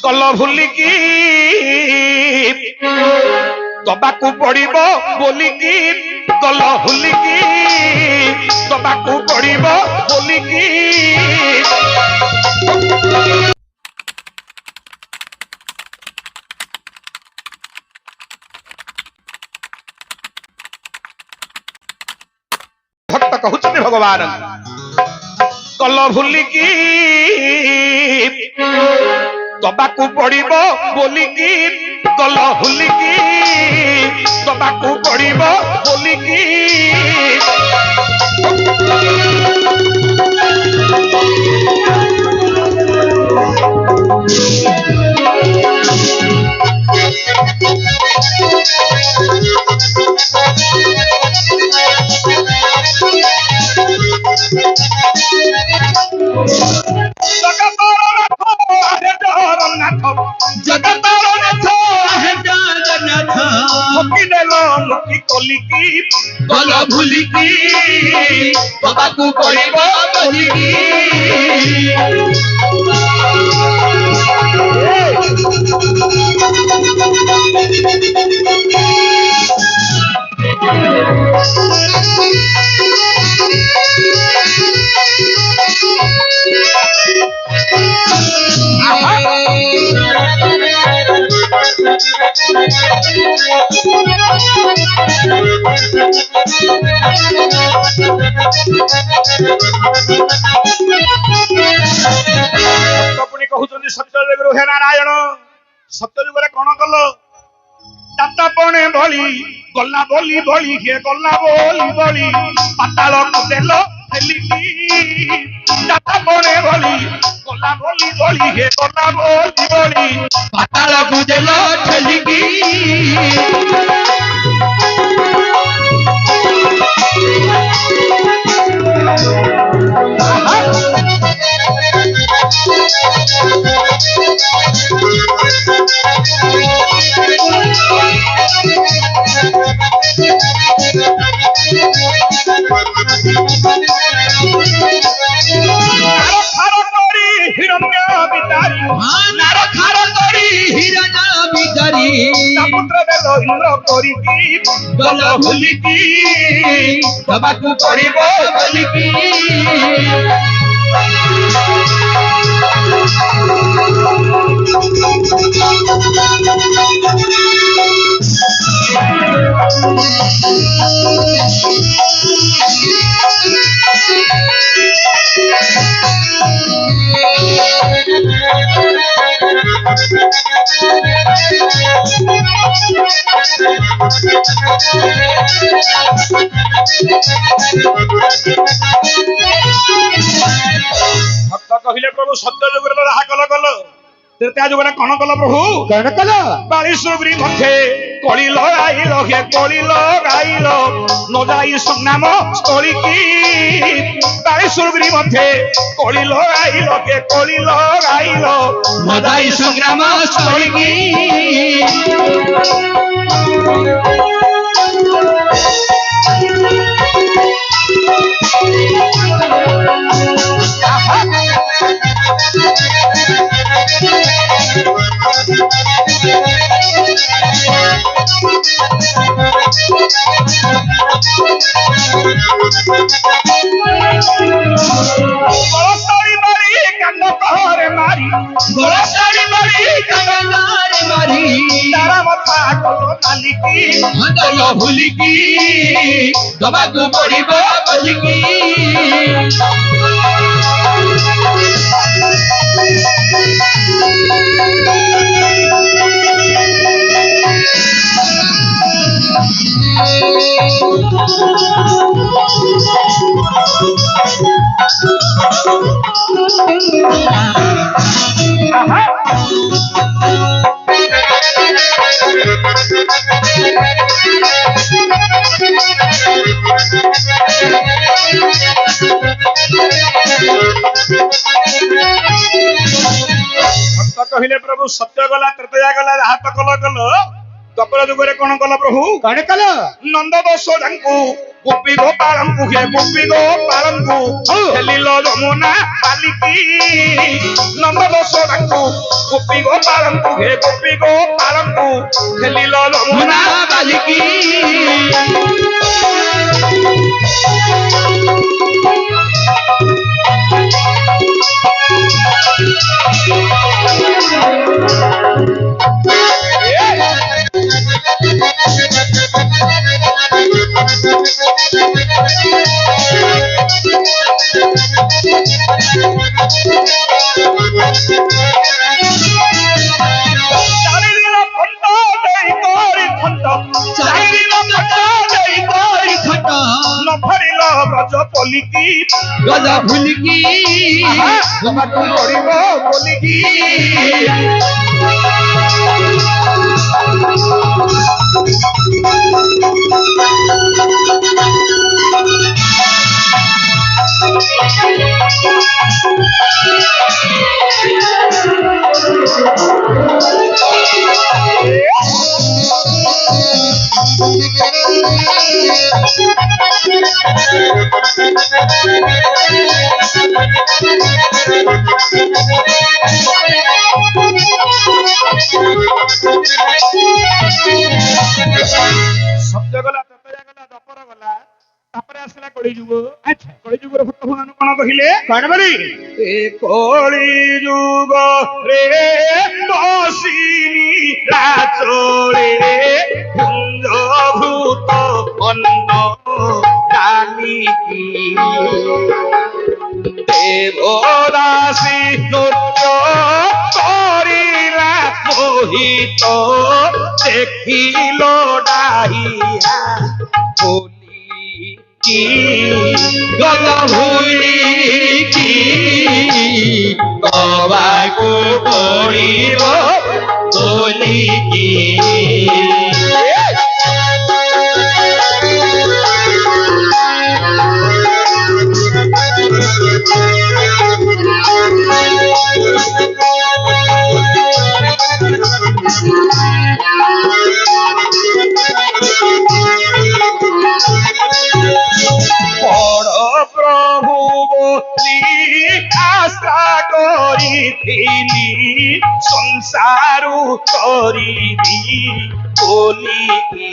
कल भूलिकी दबाकू पड़िब बोलिकी कल भूलिकी दबाकू पड़िब बोलिकी भक्त कहते भगवान कल भूलिकी दबाकू पड़िब बोलिकी कल भूलिकी दबाकू पड़िब बोलिकी कल भूलिकी दबाकू पड़िब बोलिकी पुणी कहते सत्ययुग हे नारायण सत्ययुग कौन कल दाता पणे भली गला बोली बोली हे गला बोली बोली पाताल कुदेल हेलिकी दाता पणे भली गला बोली बोली हे गला बोली बोली पाताल कुदेल हेलिकी गल भूलिकी दबाकू पड़िब बोलिकी भक्त कहले प्रभु सत्य युग राहा कल कल त्रेता युग कौन कल प्रभु कौन कल बाली सुग्री मध्य कली लगाइल हे कली लगाइल न जाई संग्राम स्थली की बाली सुग्री मध्य कली लगाइल हे कली लगाइल न जाई संग्राम स्थली की गोलसारी मारी कांड कहरे मारी गोलसारी मारी कांडारे मारी तारा मथा कलो नालिकी कल भूलिकी दबाकू पड़िब बोलिकी कहले प्रभु सत्य गला त्रेता गला राहा तो कल कल द्वापर युग कौन कल प्रभु कौन कल नंद दशोदांकु ଗୋପୀ ଗୋପାଳଙ୍କୁ ହେ ଗୋପୀ ଗୋପାଳଙ୍କୁ ଖେଳିଲ ଯମୁନା ବାଲିକି ନନ୍ଦ ଯଶୋଦାଙ୍କୁ ଗୋପୀ ଗୋପାଳଙ୍କୁ ହେ ଗୋପୀ ଗୋପାଳଙ୍କୁ ଖେଳିଲ ଯମୁନା ବାଲିକି ଚାରିଦିନ ଖଣ୍ଡ ଦେଇ କରି ଖଣ୍ଡ ଚାରିଦିନ ଖଣ୍ଡ ଦେଇ କରି ଖଟ ନ ଫରିଲ ଗଜ ପଲିକି ଗଜା ଭୁଲିକି ଜମାକୁ ପଡ଼ିବ ବୋଲିକି ସତ୍ୟ ଗଲା ତତୟା ଗଲା ଦପର ଗଲା ତାପରେ ଆସିଲା କଳିଯୁଗ ଆଚ୍ଛା କଳିଯୁଗର ଭକ୍ତମାନ କଣ କହିଲେ କଣ ବଳି ଏ କଳିଯୁଗ ରେ ଦଶିନୀ ରାଚଳେ କୁଞ୍ଜ ଭୂତ ଅନ୍ନ କାଲିକି দেবদাসী নৃত্য করিলা মোহিত দেখিল ডাহিয়া বলি গজা ভুলিকি কবাকু পড়িব বলিকি বড় প্রভু বলি আশা করিথিলি সংসারু করিবি বলিকি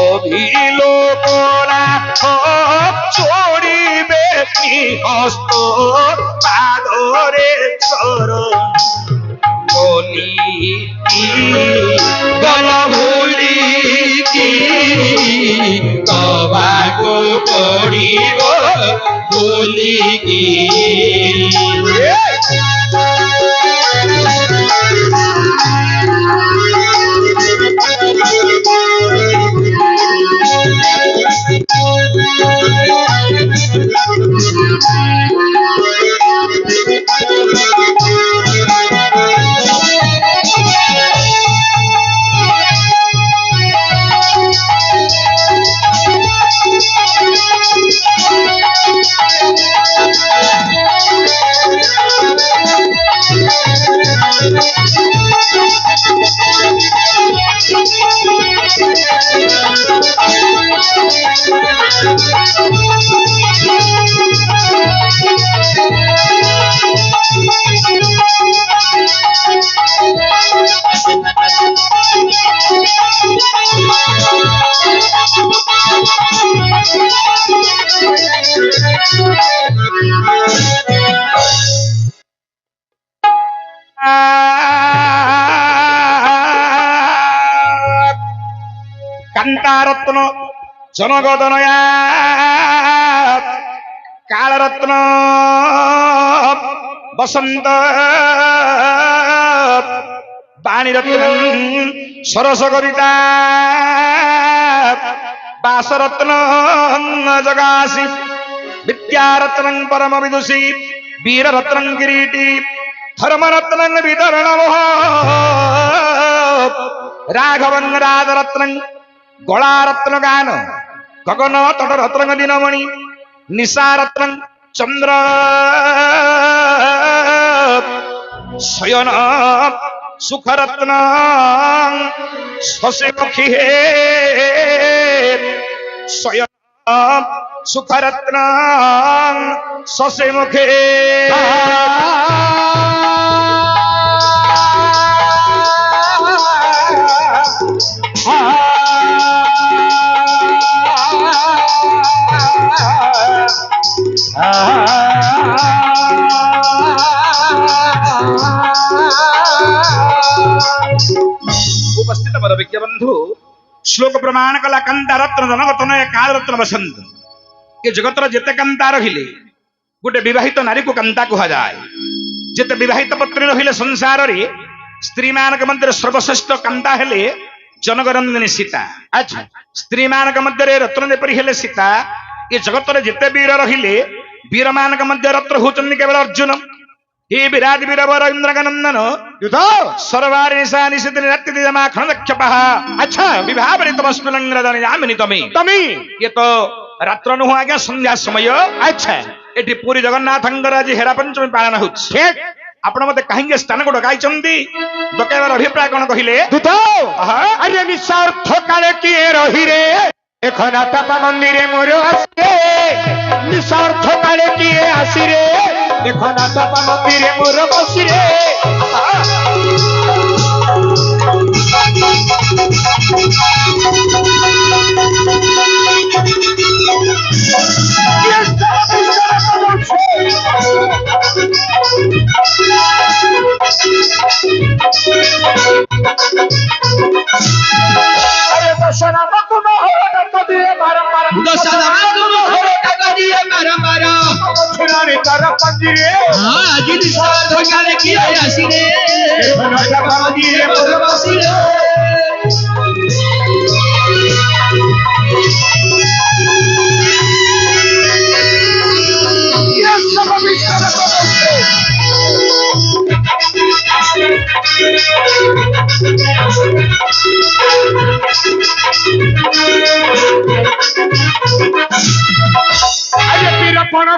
অভিলোকরা চড়িবে হস্ত পাদরে চরণ বলিকি গল ভুলিকি কবাকু পড়িব বলিকি কান্তারত্ন জনগদনয়া কালরত্ন বসন্ত বাণীরত্ন সরস কবিতা বাসরত্ন জগাসি বিদ্যারত্ন পরম বিদুষী বীররত্ন কিরীটি ধর্মরত্ন বিতরণ রাঘবন রাজরত্ন গলারত্ন গান গগন তট রত্ন দিনমণি নিশারত্ন চন্দ্র শয়ন সুখরত্ন শশীমুখী হে স্বয়ং সুখরত্ন শশীমুখী उपस्थित बरविज्ञ बंधु श्लोक प्रमाण कला कंता रत्न धनरत्न काल रत्न बसंत ये जगतर जेते कंता रहिले गोटे विवाहित नारी को कंता कहा जाए जेते विवाहित पत्नी रहिले संसार रे स्त्री मानक मध्य सर्वश्रेष्ठ कंता हेले जनगरंदिनी सीता। अच्छा स्त्री मानक मध्य रत्न जेपरी हेले सीता ये जगतर जेते वीर रहिले वीर मानक मध्य रत्न होचंदी केवल अर्जुन हे विराट वीर वर इंद्रगनंदन युद्ध सर्वारि निशा निशित रात्रि दिनमा खनदक्षपः। अच्छा विवाह बरि तमस्मलंग्रदन यामिनी तमी ये तो रात्र नु आज्ञा संध्या समय। अच्छा एठी पूरी जगन्नाथंगर आज हेरा पंचमी पालन होछि ठीक आपण मते काहिंगे स्थान को डकाइचंदी डकाइबार अभिप्राय कोन कहिले दूत अरे निस्वार्थ काले किए रहि रे এখন তাপা মন্দিরে মোর আসে নিস্বার্থ কালে কিয়ে আসি রে এখন তাপা মন্দিরে মোর বসি রে अरे दशरा तुम छुरानी तारा पंजिरे आज निस्वार्थ काले किए आसी रे এখন তাপা মন্দিরে মোর বসি রে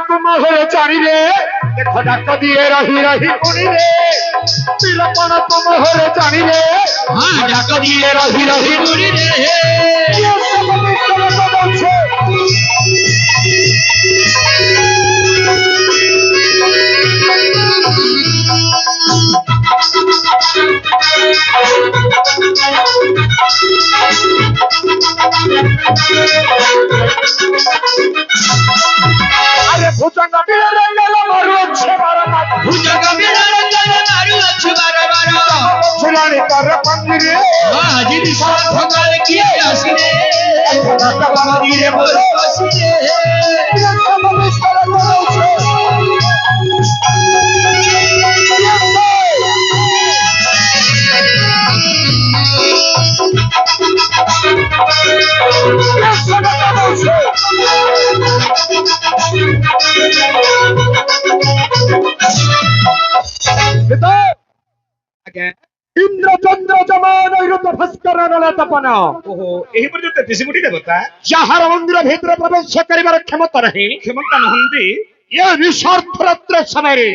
तुम हो चारी रे देखो डाक दिए रही रही पुनी रे पीलपन तुम हो चारी रे डाक दिए रही रही पुनी रे ये सब मिश्र बदल छे अरे भुजंग बिरंगल मारू अच्छे बारंबार भुजंग बिरंगल मारू अच्छे बारंबार छुरानी तार पंजिरे आज निस्वार्थ काले किए आसी रे तापा मन्दिरे मोर बसी रे सब मिश्र बदल छे इंद्र चंद्र जमान भास्कर तपन ओहो एही पर जो 33 कोटी देवता जहार मंदिर भीतर प्रवेश करिवार क्षमता नहीं क्षमता नहंती ये निस्वार्थ रात्र समय रे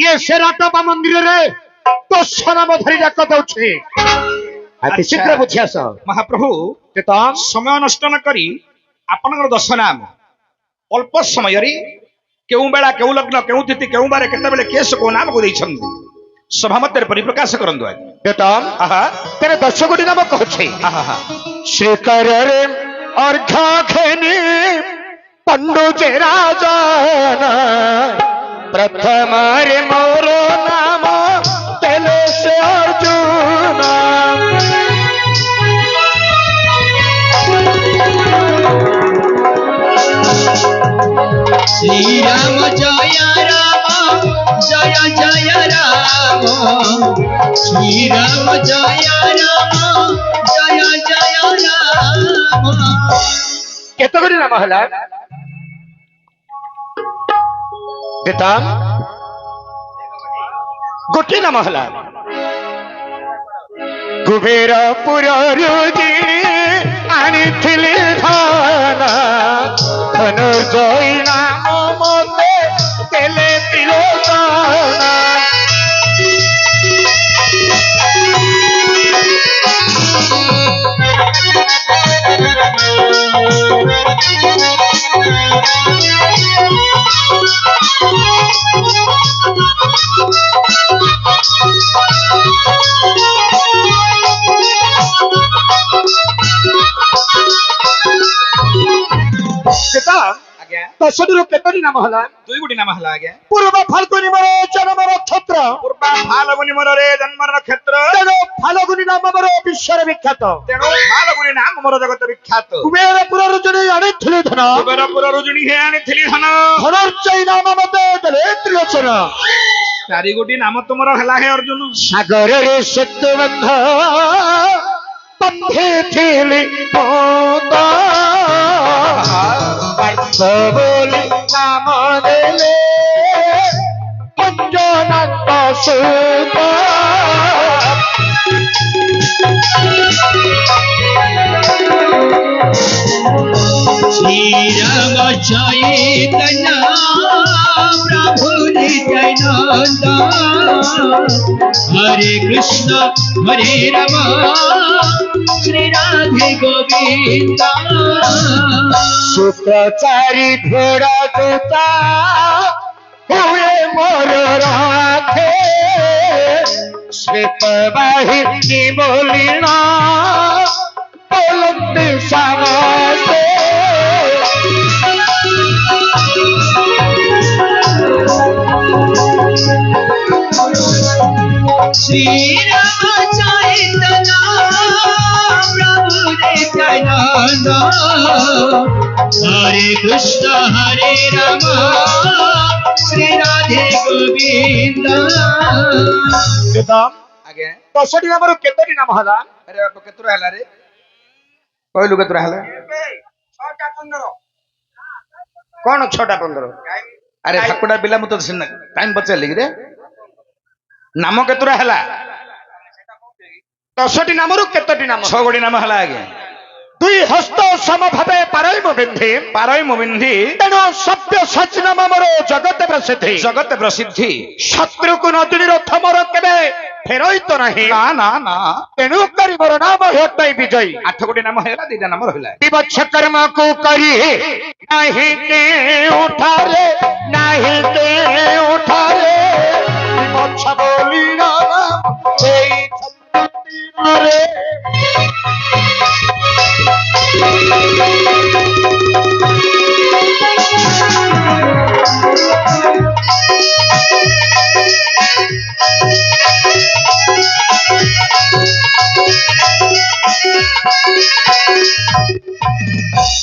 ये सेराटपा मंदिर रे तो सनाम धरि जाक दउछे अति शीघ्र बुझियास महाप्रभु तेतम समय नष्ट न करी आपनकर दश नाम अल्प समय रे केउ बेला केउ लग्न केउ तिथि केउ बारे केते बेले केस को नाम को दैछन्ती सभा मध्य परिप्रकाश करंदु तेतम तेरे 10 कोटी नाम कहछे श्रीकर रे अर्घ खेनी पंडु जे राजन प्रथम रे मोर नाम तेले से अर्जुन श्री राम जय राम जय जय राम श्री राम जय राम जय जय राम केतगरी नाम हला देताम गोटी नाम हला कुबेरपुर रुजिनी आनिथिली धन धनुर्जय नाम मते तेले तिलोचन କେତୋଟି ନାମ ହେଲା? 2 ଗୋଟି ନାମ ହେଲା ଆଜ୍ଞା। ପୂର୍ବ ଫାଲ୍ଗୁନି ମୋର ଜନ୍ମ ନକ୍ଷତ୍ର, ପୂର୍ବା ଫାଲଗୁନି ମନରେ ଜନ୍ମ ନକ୍ଷତ୍ର, ତେଣୁ ଫାଲ୍ଗୁନି ନାମ ମୋର ବିଶ୍ୱରେ ବିଖ୍ୟାତ। ତେଣୁ ଫାଲଗୁନି ନାମ ମୋର ଜଗତ ବିଖ୍ୟାତ। କୁବେରପୁରରୁ ଜଣେ ଆଣିଥିଲି ଧନ, କୁବେରପୁରରୁ ଜୁଣି ହେ ଆଣିଥିଲି ଧନ, ଧନଞ୍ଜୟ ନାମ ମତେ ଦେଲେ ତ୍ରିଲୋଚନ। 4 ଗୋଟି ନାମ ତୁମର ହେଲା ହେ ଅର୍ଜୁନ। ସାଗରରେ ସେତୁ ବନ୍ଧ ବନ୍ଧିଥିଲି ପଦ, ପାର୍ଥ ବୋଲି ନାମ ଦେଲେ ଅଞ୍ଜନାଙ୍କ ସୁତ। श्रीराम चैतन्य प्रभु नित्यानंद, हरे कृष्ण हरे राम श्री राधे गोविंद। शुक्राचारी घोड़ा जूता हुए मोर राखे, श्वेत बाहिनी बोलिना बोलते समस्ते। श्रीराम चैतन्य प्रभु नित्यानंद, हरे कृष्ण हरे राम श्री राधे गोविंद। ଆଜ୍ଞା। 10ଟି ନାମରୁ କେତୋଟି ନାମ ହେଲା? ଆରେ ବାପ କେତୁରା ହେଲା ରେ? କହିଲୁ କେତୁରା ହେଲା? 6ଟା 15। କଣ 6ଟା 15? ଆରେ ଠାକୁଡ଼ା ପିଲା ମୁଁ ତ ସିନା ଟାଇମ ପଚାରିଲି କି ରେ? ନାମ କେତୁରା ହେଲା? 10ଟି ନାମରୁ କେତୋଟି ନାମ? 6 ଗୋଟି ନାମ ହେଲା ଆଜ୍ଞା। ଦୁଇ ହସ୍ତ ସମଭାବେ ପାରଇମ ବିନ୍ଧି, ପାରଇ ମୁଁ ବିନ୍ଧି, ତେଣୁ ସତ୍ୟ ସଚ ନାମ ମୋର ଜଗତ ପ୍ରସିଦ୍ଧି। ଜଗତ ପ୍ରସିଦ୍ଧି। ଶତ୍ରୁକୁ ନଦିনী ରଥ ମୋର କେବେ ଫେରଇ ତ ନାହିଁ, ନା ନା ନା, ତେଣୁ କରି ମୋର ନାମ ହେତଇ ବିଜୟୀ। 8 ଗୋଟି ନାମ ହେଲା, 2ଟା ନାମ ରହିଲା। ବିବତ୍ସ କର୍ମକୁ କରି ନାହିଁ କେଉଁଠାରେ, ନାହିଁ କେଉଁଠାରେ ବିବତ୍ସ ବୋଲି ନାମ ସେଇ ଛତ୍ରରେ।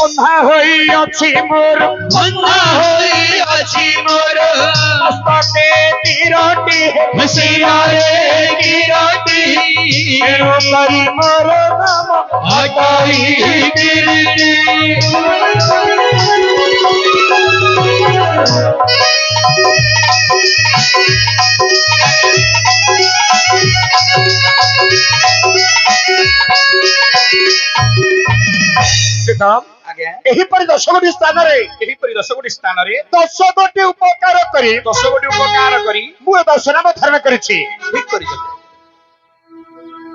ବନ୍ଧା ହୋଇଅଛି ମୋର, ବନ୍ଧା ହୋଇଅଛି ମୋର ମସ୍ତକେ ତୀରଟି, ଶିରରେ କିରଟି, ତେଣୁ କରି ମୋର ନାମ ହଟାଇ କିରିଟି। ଆଜ୍ଞା। ଏହିପରି 10ଗୋଟି ସ୍ଥାନରେ, ଏହିପରି 10 ଗୋଟି ସ୍ଥାନରେ 10ଗୋଟି ଉପକାର କରି 10 ଗୋଟି ଉପକାର କରି ମୁଁ ଏ 10 ନାମ ଧାରଣ କରିଛି। ଠିକ କରିଛନ୍ତି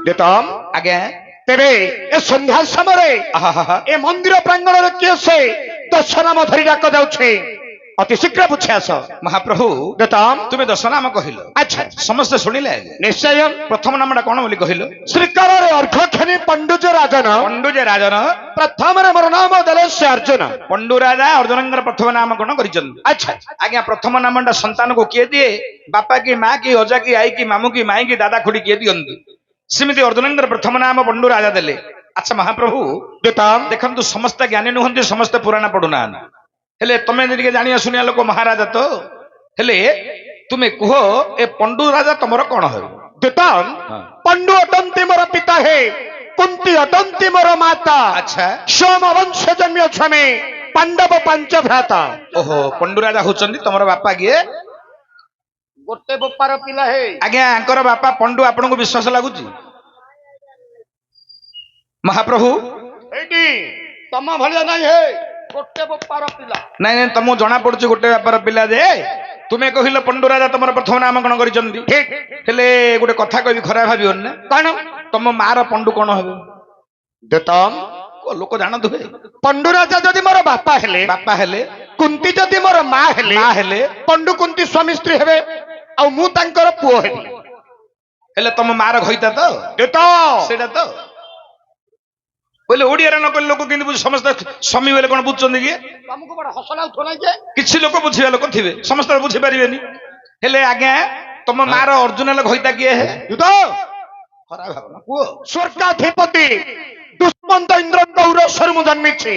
ଦେତମ ଆଜ୍ଞା। ତେବେ ଏ ସନ୍ଧ୍ୟା ସମୟରେ ଆହା ଏ ମନ୍ଦିର ପ୍ରାଙ୍ଗଣରେ କିଏ ସେ 10 ନାମ ଧରି ଡାକ ଯାଉଛି? ଅତି ଶୀଘ୍ର ବୁଝି ଆସ। ମହାପ୍ରଭୁ ଦେତମ ତୁମେ 10 ନାମ କହିଲ, ଆଚ୍ଛା ସମସ୍ତେ ଶୁଣିଲେ? ନିଶ୍ଚୟ। ପ୍ରଥମ ନାମଟା କଣ ବୋଲି କହିଲ? ଶ୍ରୀକାଳରେ ଅର୍ଘ୍ୟକ୍ଷଣୀ ପଣ୍ଡୁଜ ରାଜନ, ପଣ୍ଡୁଜେ ରାଜନ। ପ୍ରଥମରେ ମୋର ନାମ ଦେଲେ ସେ ଅର୍ଜୁନ। ପଣ୍ଡୁ ରାଜା ଅର୍ଜୁନଙ୍କର ପ୍ରଥମ ନାମକରଣ କରିଛନ୍ତି। ଆଚ୍ଛା ଆଜ୍ଞା, ପ୍ରଥମ ନାମଟା ସନ୍ତାନକୁ କିଏ ଦିଏ? ବାପା କି ମା କି ଅଜା କି ଆଈ କି ମାମୁ କି ମାଇଁ କି ଦାଦା ଖୁଡି କିଏ ଦିଅନ୍ତି? ସେମିତି ଅର୍ଜୁନଙ୍କର ପ୍ରଥମ ନାମ ପଣ୍ଡୁ ରାଜା ଦେଲେ। ଆଚ୍ଛା ମହାପ୍ରଭୁ, ଦେତମ ଦେଖନ୍ତୁ ସମସ୍ତେ ଜ୍ଞାନୀ ନୁହନ୍ତି, ସମସ୍ତେ ପୁରାଣ ପଢୁନାହାନ୍ତି, ହେଲେ ତମେ ଟିକେ ଜାଣିବା ଶୁଣିବା ଲୋକ ମହାରାଜା ତ, ହେଲେ ତୁମେ କୁହ ଏ ପଣ୍ଡୁ ରାଜା ତମର କଣ ହେବ? ଦେତମ ପଣ୍ଡୁ ଅଟନ୍ତି ମୋର ପିତା ହେ, କୁନ୍ତି ଅଟନ୍ତି ମୋର ମାତା। ଆଚ୍ଛା, ସୋମ ବଂଶ ଜନ୍ମ ଛମେ ପାଣ୍ଡବ ପାଞ୍ଚ ଭ୍ରାତା। ଓହୋ, ପଣ୍ଡୁ ରାଜା ହଉଛନ୍ତି ତମର ବାପା କିଏ? ଗୋଟେ ବୋପାର ପିଲା ହେ। ଆଜ୍ଞା, ଆଙ୍କର ବାପା ପଣ୍ଡୁ, ଆପଣଙ୍କୁ ବିଶ୍ୱାସ ଲାଗୁଛି? ମହାପ୍ରଭୁ ଏଇଟି ତମ ଭଳିଆ ନାହିଁ ହେ, ଗୋଟେ ବୋପାର ପିଲା। ନାଇଁ ନାଇଁ, ତମକୁ ଜଣା ପଡୁଛି ଗୋଟେ ବାପାର ପିଲା ଯେ। ତୁମେ କହିଲ ପଣ୍ଡୁ ରାଜା ତମର ପ୍ରଥମ ନାମକରଣ କରିଛନ୍ତି, ଠିକ। ହେଲେ ଗୋଟେ କଥା କହିବି, ଖରାପ ଭାବିବନି ନା? କଣ? ତମ ମାର ପଣ୍ଡୁ କଣ ହେବ? ଦେତମ ଲୋକ ଜାଣୁଥିବେ। ପଣ୍ଡୁ ରାଜା ଯଦି ମୋର ବାପା ହେଲେ, ବାପା ହେଲେ, କୁନ୍ତି ଯଦି ମୋର ମା ହେଲେ, ମା ହେଲେ, ପଣ୍ଡୁ କୁନ୍ତି ସ୍ୱାମୀ ସ୍ତ୍ରୀ ହେବେ, ଆଉ ମୁଁ ତାଙ୍କର ପୁଅ ହେବି। ହେଲେ ତମ ମାର ଘଇତା ତ ଦେତ ସେଇଟା ତ। ବୋଇଲେ ଓଡିଆରେ ନ କହିଲେ ଲୋକ କେମିତି ବୁଝ ସମସ୍ତେ ସ୍ୱାମୀ ବୋଲେ କଣ ବୁଝୁଛନ୍ତି କି ତମକୁ ବଡ ହସ ଲାଗୁଥିବ ନାଇଁ ଯେ କିଛି ଲୋକ ବୁଝିବା ଲୋକ ଥିବେ ସମସ୍ତେ ବୁଝିପାରିବେନି ହେଲେ ଆଜ୍ଞା ତମ ମାର ଅର୍ଜୁନ ହେଲେ ଘଇତା କିଏ ହେ ଯୁଦ୍ଧ ଖରାପ ଭାବନା କୁହ ସ୍ୱର୍ଗାଧିପତି ଦୁଷ୍ମନ୍ତ ଇନ୍ଦ୍ରଙ୍କ ଔରସରୁ ମୁଁ ଜନ୍ମିଛି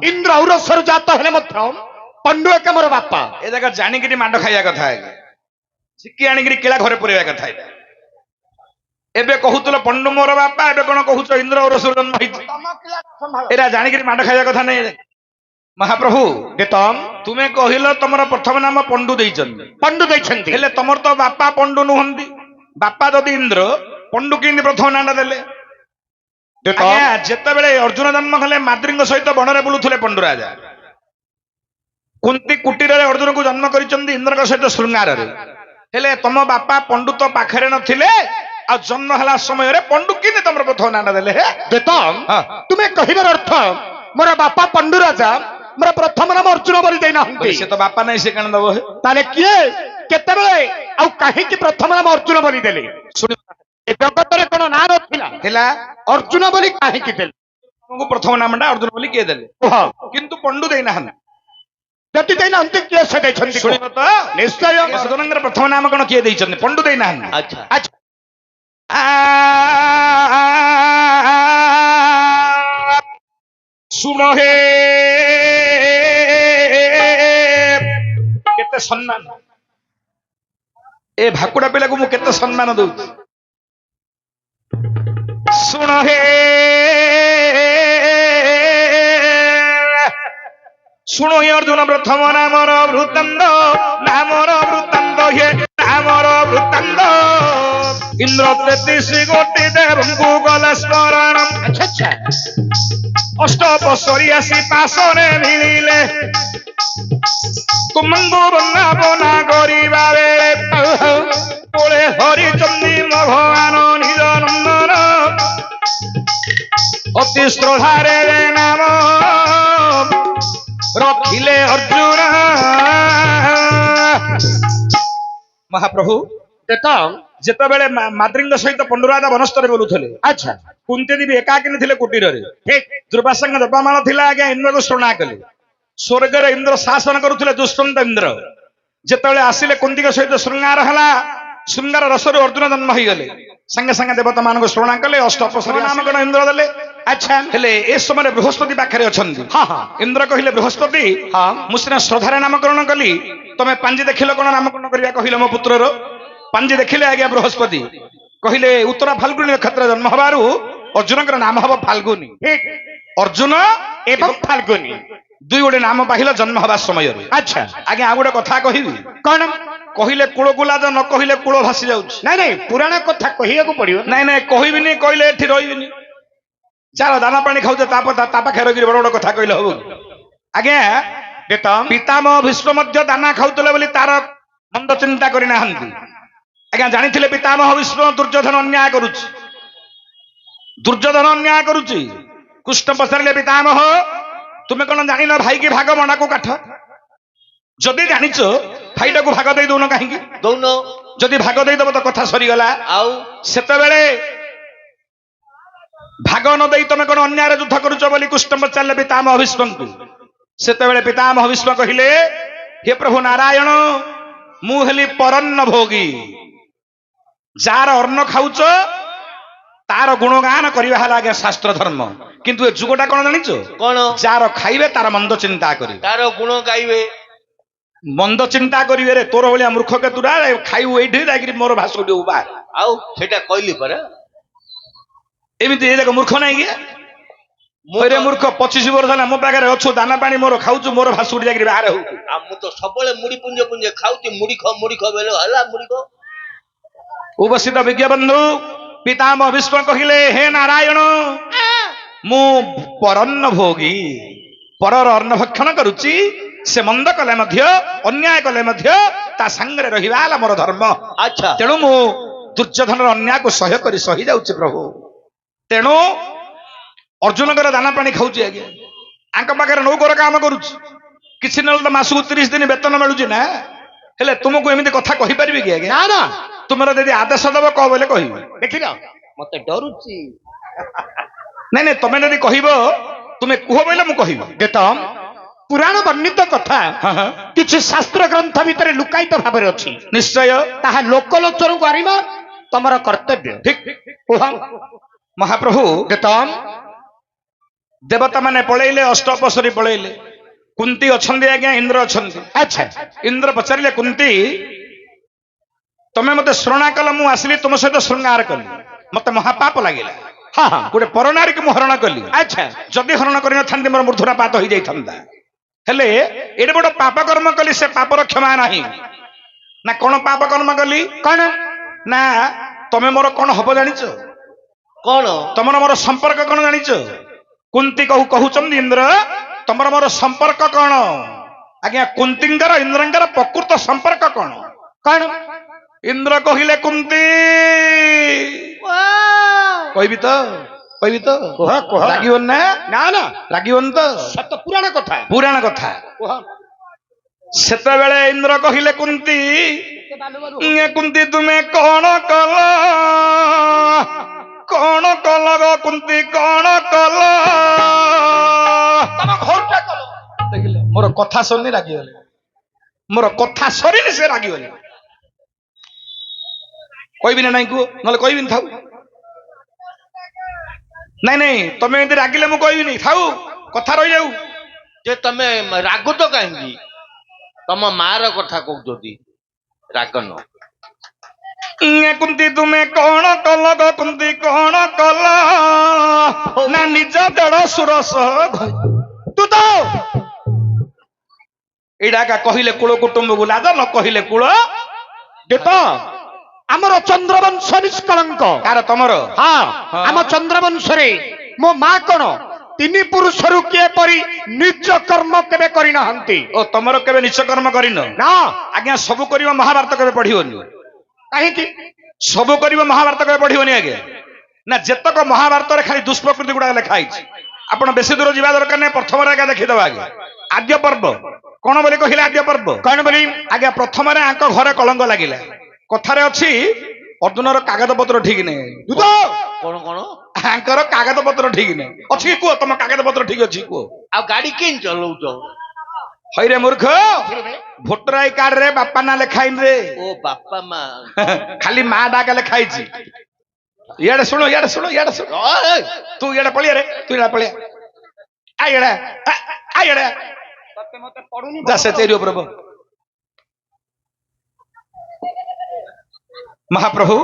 ଇନ୍ଦ୍ର ଔରସରୁ ଜାତ ହେଲେ ମଧ୍ୟ ପଣ୍ଡୁ ଏକା ମୋର ବାପା ଏ ଜାଗା ଜାଣିକିରି ମାଡ ଖାଇବା କଥା ଆଜ୍ଞା ଶିଖି ଆଣିକିରି କିଳା ଘରେ ପୁରେଇବା କଥା ଏଇଟା ଏବେ କହୁଥିଲ ପଣ୍ଡୁ ମୋର ବାପା ଏବେ କଣ କହୁଛ ଇନ୍ଦ୍ର ଔରସରୁ ଜନ୍ମ ହେଇଛି ଏଇଟା ଜାଣିକିରି ମାଡ ଖାଇବା କଥା ନାଇଁ ମହାପ୍ରଭୁ ଦେତମ୍ ତୁମେ କହିଲ ତମର ପ୍ରଥମ ନାମ ପଣ୍ଡୁ ଦେଇଛନ୍ତି ପଣ୍ଡୁ ଦେଇଛନ୍ତି ହେଲେ ତମର ତ ବାପା ପଣ୍ଡୁ ନୁହନ୍ତି ବାପା ଯଦି ଇନ୍ଦ୍ର ପଣ୍ଡୁ କେମିତି ପ୍ରଥମ ନାଁଟା ଦେଲେ ଆଜ୍ଞା ଯେତେବେଳେ ଅର୍ଜୁନ ଜନ୍ମ ହେଲେ ମାଦ୍ରୀଙ୍କ ସହିତ ବଣରେ ବୁଲୁଥିଲେ ପଣ୍ଡୁ ରାଜା କୁନ୍ତି କୁଟୀରରେ ଅର୍ଜୁନକୁ ଜନ୍ମ କରିଛନ୍ତି ଇନ୍ଦ୍ରଙ୍କ ସହିତ ଶୃଙ୍ଗାରରେ ହେଲେ ତମ ବାପା ପଣ୍ଡୁ ତ ପାଖରେ ନଥିଲେ ଆଉ ଜନ୍ମ ହେଲା ସମୟରେ ପଣ୍ଡୁ କେମିତି ତମର ପ୍ରଥମ ନାଁଟା ଦେଲେ ହେ ଦେତମ୍ ହଁ। ତୁମେ କହିବାର ଅର୍ଥ ମୋର ବାପା ପଣ୍ଡୁ ରାଜା ମୋର ପ୍ରଥମ ନାମ ଅର୍ଜୁନ ବୋଲି ଦେଇନାହାନ୍ତି ସେ ତ ବାପା ନାହିଁ ସେ କଣ ଦବ ହେ ତାହେଲେ କିଏ କେତେବେଳେ ଆଉ କାହିଁକି ପ୍ରଥମ ନାମ ଅର୍ଜୁନ ବୋଲି ଦେଲେ ଶୁଣି ଏ ଜଗତରେ କଣ ନାଁ ନଥିଲା ଥିଲା ଅର୍ଜୁନ ବୋଲି କାହିଁକି ଦେଲେ ତମକୁ ପ୍ରଥମ ନାମଟା ଅର୍ଜୁନ ବୋଲି କିଏ ଦେଲେ କୁହ କିନ୍ତୁ ପଣ୍ଡୁ ଦେଇନାହାନ୍ତି ଯଦି ଦେଇନାହାନ୍ତି କିଏ ସେ ଦେଇଛନ୍ତି ଶୁଣିବ ତ ନିଶ୍ଚୟ ସଦନଙ୍କର ପ୍ରଥମ ନାମ କଣ କିଏ ଦେଇଛନ୍ତି ପଣ୍ଡୁ ଦେଇନାହାନ୍ତି ଆଚ୍ଛା ଆଚ୍ଛା ଶୁଣ ହେ କେତେ ସମ୍ମାନ ଏ ଭାକୁଡା ପିଲାକୁ ମୁଁ କେତେ ସମ୍ମାନ ଦଉଛି ଶୁଣ ହେ ଶୁଣ হে অর্জুন প্রথম নামর বৃত্তান্ত নামর বৃত্তান্ত হে নামর বৃত্তান্ত ইন্দ্র 33 কোটি দেবଙ୍କୁ গলা স্মরণ আচ্ছা আচ্ছা অষ্টপসরি আসি পাশরে মিলিলে ତୁମଙ୍କୁ ବନ୍ଦାପନା କରିବା ବେଳେ କୋଳେ ହରିଚନ୍ଦୀ ଭଗବାନ ନିଜ ନନ୍ଦନ ଅତି ଶ୍ରଦ୍ଧାରେ ନାମ ରଖିଲେ ଅର୍ଜୁନ ମହାପ୍ରଭୁ ଦେତମ୍ ଯେତେବେଳେ ମାଦ୍ରୀଙ୍କ ସହିତ ପଣ୍ଡୁରାଜା ବନସ୍ତରେ ବୋଲୁଥିଲେ ଆଚ୍ଛା କୁନ୍ତି ଦେବୀ ଏକାକିନୀ ଥିଲେ କୁଟୀରରେ ଠିକ ଦୁର୍ବାସାଙ୍କ ଜପମାଳ ଥିଲା ଆଜ୍ଞା ଇନ୍ଦ୍ରକୁ ଶରଣା କଲେ ସ୍ୱର୍ଗରେ ଇନ୍ଦ୍ର ଶାସନ କରୁଥିଲେ ଦୁଷ୍ମନ୍ତ ଇନ୍ଦ୍ର ଯେତେବେଳେ ଆସିଲେ କୁନ୍ତିଙ୍କ ସହିତ ଶୃଙ୍ଗାର ହେଲା ଶୃଙ୍ଗାର ରସରୁ ଅର୍ଜୁନ ଜନ୍ମ ହେଇଗଲେ ସାଙ୍ଗେ ସାଙ୍ଗେ ଦେବତା ମାନଙ୍କୁ ଶରଣା କଲେ ଅଷ୍ଟପସରୀ ନାମକରଣ ଇନ୍ଦ୍ର ଦେଲେ ଆଚ୍ଛା ହେଲେ ଏ ସମୟରେ ବୃହସ୍ପତି ପାଖରେ ଅଛନ୍ତି ହଁ ହଁ ଇନ୍ଦ୍ର କହିଲେ ବୃହସ୍ପତି ହଁ ମୁଁ ସିନା ଶ୍ରଦ୍ଧାରେ ନାମକରଣ କଲି ତମେ ପାଞ୍ଜି ଦେଖିଲ କଣ ନାମକରଣ କରିବା କହିଲେ ମୋ ପୁତ୍ରର ପାଞ୍ଜି ଦେଖିଲେ ଆଜ୍ଞା ବୃହସ୍ପତି କହିଲେ ଉତ୍ତର ଫାଲ୍ଗୁନି ନକ୍ଷତ୍ର ଜନ୍ମ ହବାରୁ ଅର୍ଜୁନଙ୍କର ନାମ ହବ ଫାଲ୍ଗୁନି ଠିକ ଅର୍ଜୁନ ଏବଂ ଫାଲ୍ଗୁନି ଦୁଇ ଗୋଟେ ନାମ ପାଇଲ ଜନ୍ମ ହବା ସମୟରେ ଆଚ୍ଛା ଆଜ୍ଞା ଆଉ ଗୋଟେ କଥା କହିବି କଣ କହିଲେ କୂଳ ଗୁଲାଜ ନ କହିଲେ କୂଳ ଭାସି ଯାଉଛି ନାଇଁ ନାଇଁ ପୁରାଣ କଥା କହିବାକୁ ପଡିବ ନାଇଁ ନାଇଁ କହିବିନି କହିଲେ ଏଠି ରହିବିନି ଚାଲ ଦାନା ପାଣି ଖାଉଛେ ତା ପାଖରେ ରହିକିରି ବଡ ବଡ କଥା କହିଲେ ହବ ଆଜ୍ଞା ଦେତମ୍ ପିତାମହ ଭୀଷ୍ମ ମଧ୍ୟ ଦାନା ଖାଉଥିଲେ ବୋଲି ତାର ମନ୍ଦ ଚିନ୍ତା କରିନାହାନ୍ତି ଆଜ୍ଞା ଜାଣିଥିଲେ ପିତାମହ ଭୀଷ୍ମ ଦୁର୍ଯ୍ୟୋଧନ ଅନ୍ୟାୟ କରୁଛି ଦୁର୍ଯ୍ୟୋଧନ ଅନ୍ୟାୟ କରୁଛି କୃଷ୍ଣ ପଚାରିଲେ ପିତାମହ ତୁମେ କଣ ଜାଣିନ ଭାଇ କି ଭାଗ ମଣାକୁ କାଠ ଯଦି ଜାଣିଛ ଭାଇଟାକୁ ଭାଗ ଦେଇ ଦଉନ କାହିଁକି ଦଉନ ଯଦି ଭାଗ ଦେଇଦବ ତ କଥା ସରିଗଲା ଆଉ ସେତେବେଳେ ଭାଗ ନ ଦେଇ ତମେ କଣ ଅନ୍ୟାୟରେ ଯୁଦ୍ଧ କରୁଛ ବୋଲି କୃଷ୍ଣ ପଚାରିଲେ ପିତାମହ ଭୀଷ୍ମଙ୍କୁ ସେତେବେଳେ ପିତାମହ ଭୀଷ୍ମ କହିଲେ ହେ ପ୍ରଭୁ ନାରାୟଣ ମୁଁ ହେଲି ପରନ୍ନ ଭୋଗୀ ଯାହାର ଅନ୍ନ ଖାଉଛ ତାର ଗୁଣଗାନ କରିବା ହେଲା ଆଜ୍ଞା ଶାସ୍ତ୍ର ଧର୍ମ କିନ୍ତୁ ଏ ଯୁଗଟା କଣ ଜାଣିଛ କଣ ଯାହାର ଖାଇବେ ତାର ମନ୍ଦ ଚିନ୍ତା କରିବେ ତାର ଗୁଣ ଗାଇବେ ମନ୍ଦ ଚିନ୍ତା କରିବେ ରେ ତୋର ଭଳିଆ ମୂର୍ଖ କେତୁରା ଖାଇବୁ ଏଇଠି ଯାଇକିରି ମୋର ଭାଷୁଟି ବାହାର ଆଉ ସେଟା କହିଲି ପରା ଏମିତି ଏ ଯାକ ମୂର୍ଖ ନାଇଁ କି ମୁଁ ରେ ତ- ମୂର୍ଖ 25 ବର୍ଷ ହେଲା ମୋ ପାଖରେ ଅଛୁ ଦାନା ପାଣି ମୋର ଖାଉଛୁ ମୋର ଭାଷୁଟି ଯାଇକିରି ବାହାରେ ହଉ ଆଉ ମୁଁ ତ ସବୁବେଳେ ମୁଢି ପୁଞ୍ଜେ ପୁଞ୍ଜେ ଖାଉଛି ମୁଢି ଖ ବେଲେ ହେଲା ମୁଢି ଖ ଉପସ୍ଥିତ ବିଜ୍ଞ ବନ୍ଧୁ ପିତାମହ ଭୀଷ୍ମ କହିଲେ ହେ ନାରାୟଣ ମୁଁ ପରନ୍ନ ଭୋଗୀ ପରର ଅନ୍ନ ଭକ୍ଷଣ କରୁଛି ସେ ମନ୍ଦ କଲେ ମଧ୍ୟ ଅନ୍ୟାୟ କଲେ ମଧ୍ୟ ତା ସାଙ୍ଗରେ ରହିବା ହେଲା ମୋର ଧର୍ମ ଆଚ୍ଛା ତେଣୁ ମୁଁ ଦୁର୍ଯ୍ୟୋଧନର ଅନ୍ୟାୟକୁ ସହ୍ୟ କରି ସହି ଯାଉଛି ପ୍ରଭୁ ତେଣୁ ଅର୍ଜୁନଙ୍କର ଦାନା ପାଣି ଖାଉଛି ଆଜ୍ଞା ଆଙ୍କ ପାଖରେ ନୌକର କାମ କରୁଛି କିଛି ନହେଲେ ତ ମାସକୁ 30 ଦିନ ବେତନ ମିଳୁଛି ନା ହେଲେ ତୁମକୁ ଏମିତି କଥା କହିପାରିବି କି ଆଜ୍ଞା ନା ନା ତୁମର ଯଦି ଆଦେଶ ଦବ କହ ବୋଲେ କହିବି ଦେଖିଲ ମତେ ଡରୁଛି ନାଇଁ ନାଇଁ ତମେ ଯଦି କହିବ ତୁମେ କୁହ ବୋଇଲେ ମୁଁ କହିବି। ଦେଖ ପୁରାଣ ବର୍ଣ୍ଣିତ କଥା ହଁ ହଁ କିଛି ଶାସ୍ତ୍ର ଗ୍ରନ୍ଥ ଭିତରେ ଲୁକାୟିତ ଭାବରେ ଅଛି। ନିଶ୍ଚୟ ତାହା ଲୋକଲୋଚନକୁ ଆଣିବା ତମର କର୍ତ୍ତବ୍ୟ। ଠିକ କୁହ ମହାପ୍ରଭୁ ଦେଖ ଦେବତା ମାନେ ପଳେଇଲେ, ଅଷ୍ଟ ଅପସରୀ ପଳେଇଲେ, କୁନ୍ତି ଅଛନ୍ତି ଆଜ୍ଞା, ଇନ୍ଦ୍ର ଅଛନ୍ତି। ଆଚ୍ଛା ଇନ୍ଦ୍ର ପଚାରିଲେ କୁନ୍ତି ତମେ ମତେ ଶରଣା କଲ, ମୁଁ ଆସିଲି ତୁମ ସହିତ ଶୃଙ୍ଗାର କଲି, ମତେ ମହାପାପ ଲାଗିଲା। ହଁ ହଁ ଗୋଟେ ପରନାରୀକୁ ମୁଁ ହରଣ କଲି। ଆଚ୍ଛା ଯଦି ହରଣ କରିନଥାନ୍ତି ମୋର ମୂର୍ଧନାପାତ ହେଇଯାଇଥାନ୍ତା। ହେଲେ ଏଡେ ବଡ ପାପ କର୍ମ କଲି, ସେ ପାପର କ୍ଷମା ନାହିଁ। ନା କଣ ପାପ କର୍ମ କଲି? କଣ ନା ତମେ ମୋର କଣ ହବ ଜାଣିଛ? କଣ? ତମର ମୋର ସମ୍ପର୍କ କଣ ଜାଣିଛ? କୁନ୍ତି କହୁଛନ୍ତି ଇନ୍ଦ୍ର ତମର ମୋର ସମ୍ପର୍କ କଣ? ଆଜ୍ଞା କୁନ୍ତିଙ୍କର ଇନ୍ଦ୍ରଙ୍କର ପ୍ରକୃତ ସମ୍ପର୍କ କଣ? କଣ ଇନ୍ଦ୍ର କହିଲେ କୁନ୍ତି କହିବି ତ କହିବି ତ କୁହ କୁହ ରାଗିବନି ନା? ନା ନା ରାଗିବନି ତ? ସତ ପୁରାଣ କଥା ପୁରାଣ କଥା। କୁହ ସେତେବେଳେ ଇନ୍ଦ୍ର କହିଲେ କୁନ୍ତି କୁନ୍ତି ତୁମେ କଣ କଲ, କଣ କଲ ଗো କୁନ୍ତି, କଣ କଲ? ତମ ଘରଟା କଲ ଦେଖିଲେ ମୋର କଥା ଶୁଣି ରାଗିଗଲେ, ମୋର କଥା ସରିଲେ ସେ ରାଗିଗଲେ। କହିବି ନା ନାଇଁ କୁହ, ନହେଲେ କହିବିନି ଥାଉ। ନାଇଁ ନାଇଁ ତମେ ଏମିତି ରାଗିଲେ ମୁଁ କହିବିନି, ଥାଉ କଥା ରହିଯାଉ। ଯେ ତମେ ରାଗୁଛ କାହିଁକି? ତମ ମାର କଥା କହୁଛନ୍ତି, ରାଗନ। କୁନ୍ତି ତୁମେ କଣ କଲ ଗো କୁନ୍ତି, କଣ କଲ? ନା ନିଜ ଦେଢ ସୁରସ ତୁ ତ ଏଇଟା ଏକା କହିଲେ କୁଳ କୁଟୁମ୍ବକୁ ଲାଜ, ନ କହିଲେ କୁଳ। ଦେଖ ଆମର ଚନ୍ଦ୍ରବଂଶ ନିଷ୍କଳଙ୍କ। କାର ତମର? ହଁ ଆମ ଚନ୍ଦ୍ରବଂଶରେ ମୋ ମା କଣ ତିନି ପୁରୁଷରୁ କିଏ ପରି ନିଜ କର୍ମ କେବେ କରିନାହାନ୍ତି। ଓ ତମର କେବେ ନିଚ କର୍ମ କରିନ? ନା ଆଜ୍ଞା ସବୁ କରିବ, ମହାଭାରତ କେବେ ପଢିବନି। କାହିଁକି? ସବୁ କରିବ, ମହାଭାରତ କେବେ ପଢିବନି ଆଜ୍ଞା। ନା ଯେତକ ମହାଭାରତରେ ଖାଲି ଦୁଷ୍ପ୍ରକୃତି ଗୁଡାକ ଲେଖା ହେଇଛି। ଆପଣ ବେଶୀ ଦୂର ଯିବା ଦରକାର ନାହିଁ, ପ୍ରଥମରେ ଆଜ୍ଞା ଦେଖିଦବା ଆଜ୍ଞା। ଆଦ୍ୟ ପର୍ବ କଣ ବୋଲି କହିଲେ? ଆଦ୍ୟ ପର୍ବ କଣ ବୋଲି? ଆଜ୍ଞା ପ୍ରଥମରେ ଆଙ୍କ ଘରେ କଳଙ୍କ ଲାଗିଲା। କଥାରେ ଅଛି ଅର୍ଜୁନର କାଗଜ ପତ୍ର ଠିକ ନାହିଁ। ତୁ ତ କଣ କଣ? ଆଙ୍କର କାଗଜ ପତ୍ର ଠିକ ନାହିଁ। ଅଛି କି କୁହ, ତମ କାଗଜ ପତ୍ର ଠିକ ଅଛି କୁହ? ଆଉ ଗାଡି କେମିତି ଚଲଉଛ? ହଇରେ ମୂର୍ଖ, ଭୋଟର ଆଇ କାର୍ଡ ରେ ବାପା ନା ଲେଖା ହେଇନି ରେ। ଓ ବାପା ମା। ଖାଲି ମା ଡାକ ଲେଖା ହେଇଛି। ଇଆଡେ ଶୁଣ, ଇଆଡେ ଶୁଣ, ଇଆଡେ ଶୁଣ। ତୁ ଇଆଡେ ପଳିଆ ରେ, ତୁ ଇଆଡେ ପଳିଆ। ଆଇଡା ଆଇଡା ଯା ସେ ଚେରି ଉପରେ ବସ। ମହାପ୍ରଭୁ